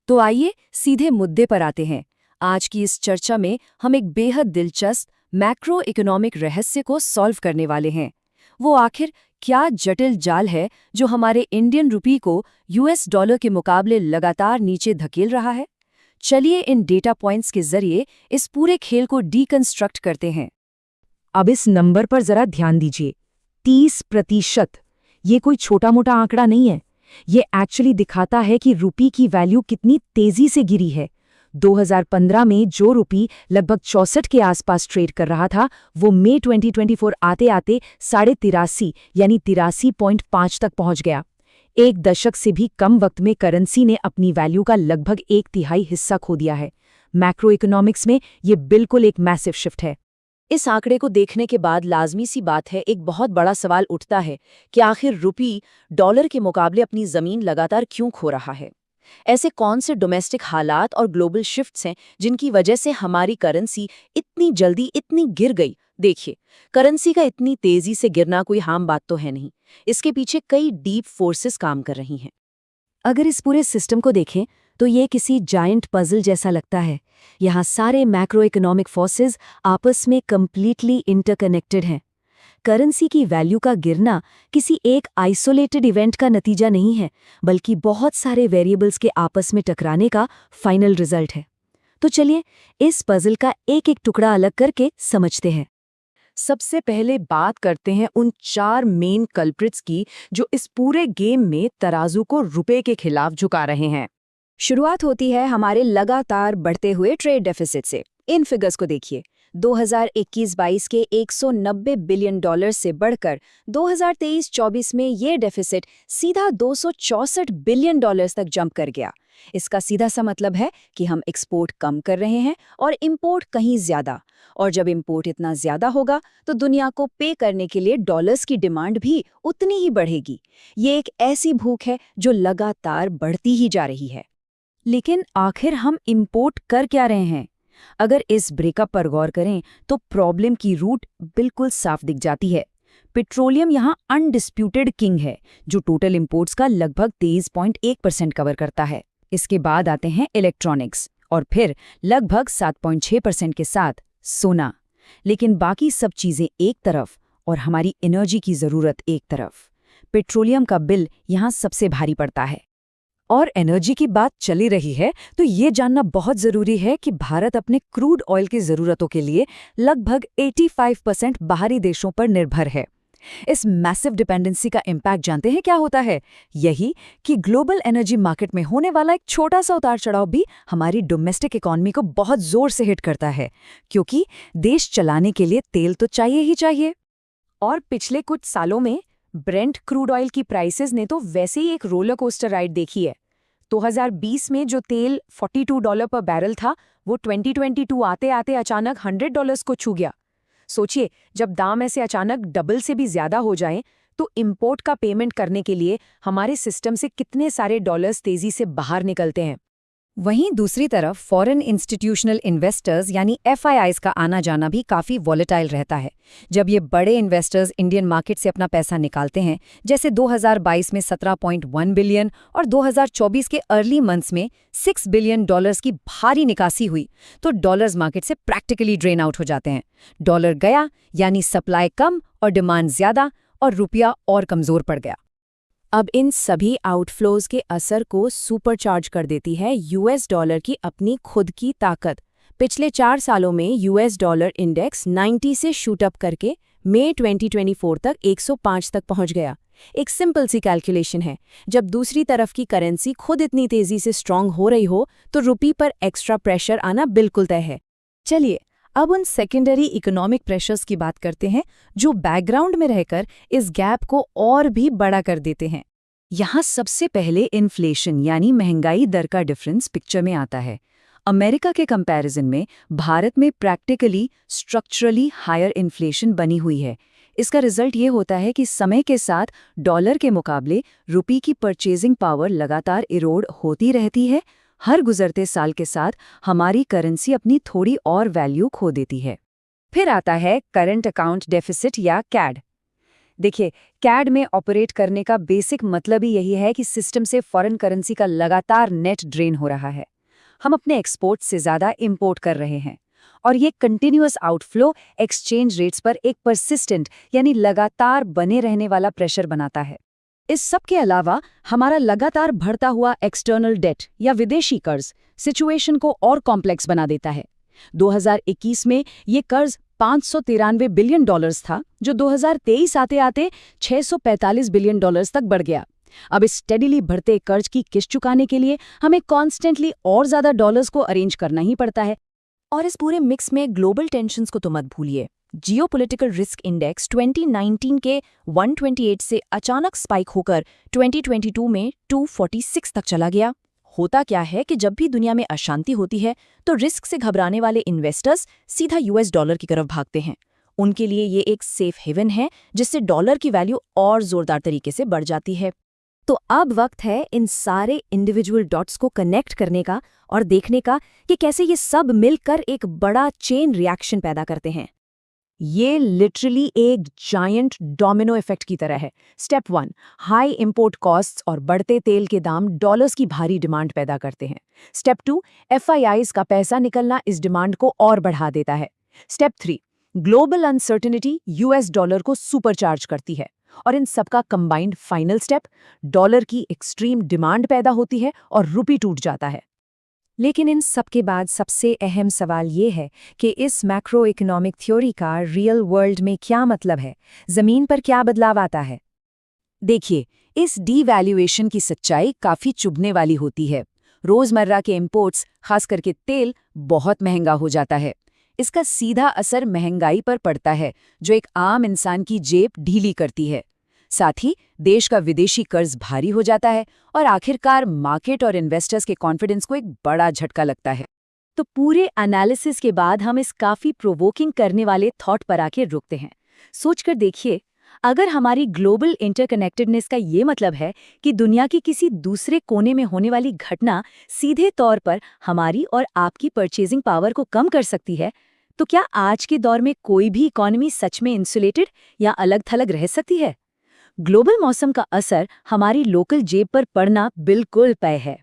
तो आइए सीधे मुद्दे पर आते हैं। आज की इस चर्चा में हम एक बेहद दिलचस्प मैक्रो इकोनॉमिक रहस्य को सॉल्व करने वाले हैं। वो आखिर क्या जटिल जाल है जो हमारे इंडियन रुपी को यूएस डॉलर के मुकाबले लगातार नीचे धकेल रहा है? चलिए इन डेटा पॉइंट्स के जरिए इस पूरे खेल को डीकंस्ट्रक्ट करते हैं। अब इस नंबर पर जरा ध्यान दीजिए, 30%। ये कोई छोटा मोटा आंकड़ा नहीं है। ये एक्चुअली दिखाता है कि रुपी की वैल्यू कितनी तेजी से गिरी है। 2015 में जो रुपी लगभग 64 के आसपास ट्रेड कर रहा था, वो मई 2024 आते आते 83.5 यानी 83.5 तक पहुंच गया। एक दशक से भी कम वक्त में करेंसी ने अपनी वैल्यू का लगभग 1/3 हिस्सा खो दिया है। मैक्रो इकोनॉमिक्स में ये बिल्कुल एक मैसिव शिफ्ट है। इस आंकड़े को देखने के बाद लाजमी सी बात है, एक बहुत बड़ा सवाल उठता है कि आखिर रुपी डॉलर के मुकाबले अपनी जमीन लगातार क्यों खो रहा है? ऐसे कौन से डोमेस्टिक हालात और ग्लोबल शिफ्ट्स हैं जिनकी वजह से हमारी करेंसी इतनी जल्दी इतनी गिर गई? देखिए, करेंसी का इतनी तेजी से गिरना कोई आम बात तो है नहीं। इसके पीछे कई डीप फोर्सेस काम कर रही हैं। अगर इस पूरे सिस्टम को देखें तो ये किसी जायंट पजल जैसा लगता है। यहाँ सारे मैक्रो इकोनॉमिक फोर्सेस आपस में कंप्लीटली इंटरकनेक्टेड हैं। करेंसी की वैल्यू का गिरना किसी एक आइसोलेटेड इवेंट का नतीजा नहीं है, बल्कि बहुत सारे वेरिएबल्स के आपस में टकराने का फाइनल रिजल्ट है। तो चलिए इस पजल का एक एक टुकड़ा अलग करके समझते हैं। सबसे पहले बात करते हैं उन 4 मेन कल्प्रिट्स की जो इस पूरे गेम में तराजू को रुपए के खिलाफ झुका रहे हैं। शुरुआत होती है हमारे लगातार बढ़ते हुए ट्रेड डेफिसिट से। इन फिगर्स को देखिए, 2021-22 के 190 बिलियन डॉलर से बढ़कर 2023-24 में ये डेफिसिट सीधा 264 बिलियन डॉलर्स तक जंप कर गया। इसका सीधा सा मतलब है कि हम एक्सपोर्ट कम कर रहे हैं और इंपोर्ट कहीं ज्यादा। और जब इंपोर्ट इतना ज्यादा होगा तो दुनिया को पे करने के लिए डॉलर्स की डिमांड भी उतनी ही बढ़ेगी। ये एक ऐसी भूख है जो लगातार बढ़ती ही जा रही है। लेकिन आखिर हम इंपोर्ट कर क्या रहे हैं? अगर इस ब्रेकअप पर गौर करें तो प्रॉब्लम की रूट बिल्कुल साफ दिख जाती है। पेट्रोलियम यहाँ अनडिस्प्यूटेड किंग है, जो टोटल इंपोर्ट्स का लगभग 23.1% कवर करता है। इसके बाद आते हैं इलेक्ट्रॉनिक्स और फिर लगभग 7.6% के साथ सोना। लेकिन बाकी सब चीजें एक तरफ और हमारी एनर्जी की जरूरत एक तरफ। पेट्रोलियम का बिल यहाँ सबसे भारी पड़ता है। और एनर्जी की बात चली रही है तो ये जानना बहुत जरूरी है कि भारत अपने क्रूड ऑयल की जरूरतों के लिए लगभग 85% बाहरी देशों पर निर्भर है। इस मैसिव डिपेंडेंसी का इम्पैक्ट जानते हैं क्या होता है? यही कि ग्लोबल एनर्जी मार्केट में होने वाला एक छोटा सा उतार चढ़ाव भी हमारी डोमेस्टिक इकोनॉमी को बहुत जोर से हिट करता है, क्योंकि देश चलाने के लिए तेल तो चाहिए ही चाहिए। और पिछले कुछ सालों में ब्रेंट क्रूड ऑयल की प्राइसेस ने तो वैसे ही एक रोलर कोस्टर राइड देखी है। 2020 में जो तेल $42 पर बैरल था, वो 2022 आते आते अचानक $100 को छू गया। सोचिए, जब दाम ऐसे अचानक डबल से भी ज्यादा हो जाएं, तो इंपोर्ट का पेमेंट करने के लिए हमारे सिस्टम से कितने सारे डॉलर्स तेजी से बाहर निकलते हैं। वहीं दूसरी तरफ फॉरेन इंस्टीट्यूशनल इन्वेस्टर्स यानी FIIs का आना जाना भी काफ़ी वॉलेटाइल रहता है। जब ये बड़े इन्वेस्टर्स इंडियन मार्केट से अपना पैसा निकालते हैं, जैसे 2022 में 17.1 बिलियन और 2024 के अर्ली मंथ्स में $6 बिलियन की भारी निकासी हुई, तो डॉलर्स मार्केट से प्रैक्टिकली ड्रेन आउट हो जाते हैं। डॉलर गया यानी सप्लाई कम और डिमांड ज्यादा, और रुपया और कमज़ोर पड़ गया। अब इन सभी आउटफ्लोज के असर को सुपरचार्ज कर देती है यूएस डॉलर की अपनी खुद की ताकत। पिछले 4 सालों में यूएस डॉलर इंडेक्स 90 से शूट अप करके मई 2024 तक 105 तक पहुंच गया। एक सिंपल सी कैलकुलेशन है, जब दूसरी तरफ की करेंसी खुद इतनी तेजी से स्ट्रांग हो रही हो तो रुपी पर एक्स्ट्रा प्रेशर आना बिल्कुल तय है। चलिए अब उन सेकेंडरी इकोनॉमिक प्रेशर्स की बात करते हैं जो बैकग्राउंड में रहकर इस गैप को और भी बड़ा कर देते हैं। यहाँ सबसे पहले इन्फ्लेशन यानी महंगाई दर का डिफरेंस पिक्चर में आता है। अमेरिका के कंपैरिजन में भारत में प्रैक्टिकली स्ट्रक्चरली हायर इन्फ्लेशन बनी हुई है। इसका रिजल्ट ये होता है कि समय के साथ डॉलर के मुकाबले रुपी की परचेजिंग पावर लगातार इरोड होती रहती है। हर गुजरते साल के साथ हमारी करेंसी अपनी थोड़ी और वैल्यू खो देती है। फिर आता है करंट अकाउंट डेफिसिट या कैड। देखिए, कैड में ऑपरेट करने का बेसिक मतलब ही यही है कि सिस्टम से फॉरेन करेंसी का लगातार नेट ड्रेन हो रहा है। हम अपने एक्सपोर्ट से ज़्यादा इंपोर्ट कर रहे हैं और ये कंटिन्यूअस आउटफ्लो एक्सचेंज रेट्स पर एक परसिस्टेंट यानी लगातार बने रहने वाला प्रेशर बनाता है। इस सब के अलावा हमारा लगातार बढ़ता हुआ एक्सटर्नल डेट या विदेशी कर्ज सिचुएशन को और कॉम्प्लेक्स बना देता है। 2021 में ये कर्ज $593 बिलियन था, जो 2023 आते आते $645 बिलियन तक बढ़ गया। अब इस स्टेडिली बढ़ते कर्ज की किस्त चुकाने के लिए हमें कॉन्स्टेंटली और ज्यादा डॉलर्स को अरेंज करना ही पड़ता है। और इस पूरे मिक्स में ग्लोबल टेंशन्स को तो मत भूलिए। जियोपॉलिटिकल रिस्क इंडेक्स 2019 के 128 से अचानक स्पाइक होकर 2022 में 246 तक चला गया। होता क्या है कि जब भी दुनिया में अशांति होती है तो रिस्क से घबराने वाले इन्वेस्टर्स सीधा यूएस डॉलर की तरफ भागते हैं। उनके लिए ये एक सेफ हेवन है जिससे डॉलर की वैल्यू और जोरदार तरीके से बढ़ जाती है। तो अब वक्त है इन सारे इंडिविजुअल डॉट्स को कनेक्ट करने का और देखने का कि कैसे ये सब मिलकर एक बड़ा चेन रिएक्शन पैदा करते हैं। ये लिटरली एक जायंट डोमिनो इफेक्ट की तरह है। स्टेप 1, हाई इंपोर्ट कॉस्ट्स और बढ़ते तेल के दाम डॉलर्स की भारी डिमांड पैदा करते हैं। स्टेप 2, एफआईआईज का पैसा निकलना इस डिमांड को और बढ़ा देता है। Step 3, global uncertainty US dollar को सुपरचार्ज करती है। और इन सबका कंबाइंड फाइनल स्टेप, डॉलर की एक्सट्रीम डिमांड पैदा होती है और रुपी टूट जाता है। लेकिन इन सब के बाद सबसे अहम सवाल ये है कि इस मैक्रो इकोनॉमिक थ्योरी का रियल वर्ल्ड में क्या मतलब है, जमीन पर क्या बदलाव आता है। देखिए, इस डीवैल्यूएशन की सच्चाई काफी चुभने वाली होती है। रोजमर्रा के इंपोर्ट्स, खास करके तेल, बहुत महंगा हो जाता है। इसका सीधा असर महंगाई पर पड़ता है, जो एक आम इंसान की जेब ढीली करती है। साथ ही देश का विदेशी कर्ज भारी हो जाता है और आखिरकार मार्केट और इन्वेस्टर्स के कॉन्फिडेंस को एक बड़ा झटका लगता है। तो पूरे एनालिसिस के बाद हम इस काफी प्रोवोकिंग करने वाले थॉट पर आके रुकते हैं। सोचकर देखिए, अगर हमारी ग्लोबल इंटरकनेक्टेडनेस का ये मतलब है कि दुनिया की किसी दूसरे कोने में होने वाली घटना सीधे तौर पर हमारी और आपकी परचेजिंग पावर को कम कर सकती है, तो क्या आज के दौर में कोई भी इकोनॉमी सच में इंसुलेटेड या अलग-थलग रह सकती है? ग्लोबल मौसम का असर हमारी लोकल जेब पर पड़ना बिल्कुल तय है।